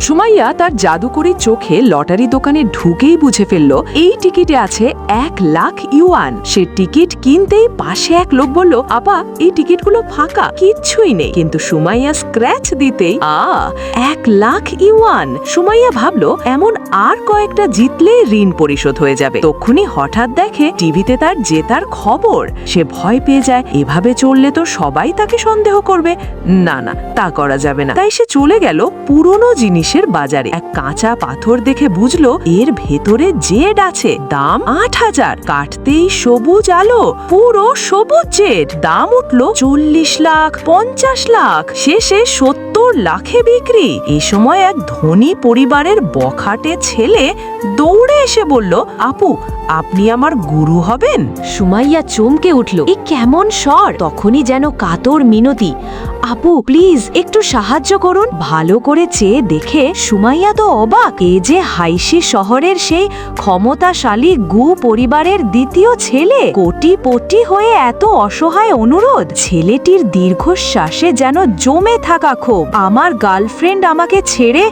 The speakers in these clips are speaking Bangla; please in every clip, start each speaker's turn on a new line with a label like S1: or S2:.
S1: সুমাইয়া তার জাদুকরি চোখে লটারি দোকানে ঢুকেই বুঝে ফেলল এই টিকিটে আছে 1,00,000 ইউয়ান। সে টিকিট কিনতেই পাশে এক লোক বলল, আপা এই টিকিটগুলো ফাঁকা, কিচ্ছুই নেই। কিন্তু সুমাইয়া স্ক্র্যাচ দিতেই 1,00,000 ইউয়ান। সুমাইয়া ভাবলো এমন আর কয়েকটা জিতলেই ঋণ পরিশোধ হয়ে যাবে। তক্ষুনি হঠাৎ দেখে টিভিতে তার জেতার খবর। সে ভয় পেয়ে যায়, এভাবে চললে তো সবাই তাকে সন্দেহ করবে। না না, তা করা যাবে না। তাই সে চলে গেল পুরনো জিনিসের বাজারে। এক কাঁচা পাথর দেখে বুঝলো এর ভেতরে জেড আছে, দাম 8,000। কাটতেই সবুজ আলো, পুরো সবুজ জেড। দাম উঠলো 40 লাখ, 50 লাখ, শেষে 70 লাখে বিক্রি। এ সময় এক ধনী পরিবারের বখাটে ছেলে দৌড়ে এসে বলল, আপু আপনি আমার গুরু হবেন।
S2: সুমাইয়া চমকে উঠল, এ কেমন স্বর! তখনই যেন কাতর মিনতি, আপু প্লিজ একটু সাহায্য করুন। ভালো করে চেয়ে দেখে সুমাইয়া তো অবাক। এ যে হাইসি শহরের সেই ক্ষমতাশালী গু পরিবারের দ্বিতীয় ছেলে। কোটিপতি হয়ে এত অসহায় অনুরোধ। ছেলেটির দীর্ঘশ্বাসে যেন জমে থাকা ক্ষোভ। আমার গার্লফ্রেন্ড আমাকে ছেড়ে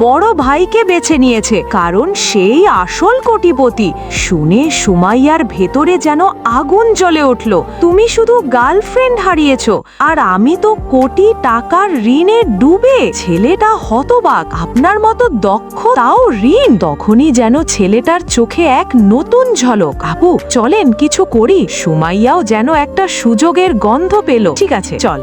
S2: বড় ভাইকে বেছে নিয়েছে, কারণ সেই আসল কোটিপতি। শুনে সুমাইয়ার ভেতরে যেন আগুন জ্বলে উঠল। তুমি শুধু গার্লফ্রেন্ড হারিয়েছ, আর আমি তো কোটি টাকার ঋণে ডুবে। ছেলেটা হতবাক, আপনার মতো দক্ষ তাও ঋণ। তখনই যেন ছেলেটার চোখে এক নতুন ঝলক। আপু চলেন কিছু করি। সুমাইয়াও যেন একটা সুযোগের গন্ধ পেল। ঠিক আছে চল,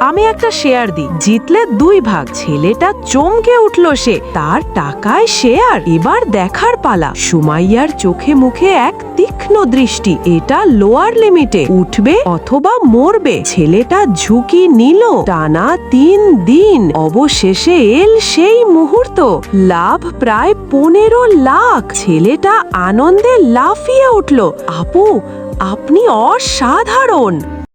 S2: আমি একটা শেয়ার দিই, জিতলে 2 ভাগ। ছেলেটা চমকে উঠল, সে তার টাকায় শেয়ার। এবার দেখার পালা। সুমাইয়ার চোখে মুখে এক তীক্ষ্ণ দৃষ্টি। এটা লোয়ার লিমিটে, উঠবে অথবা মরবে। ছেলেটা ঝুঁকি নিল টানা 3 দিন। অবশেষে এল সেই মুহূর্ত। লাভ প্রায় 15 লাখ। ছেলেটা আনন্দে লাফিয়ে উঠল, আপু আপনি অসাধারণ।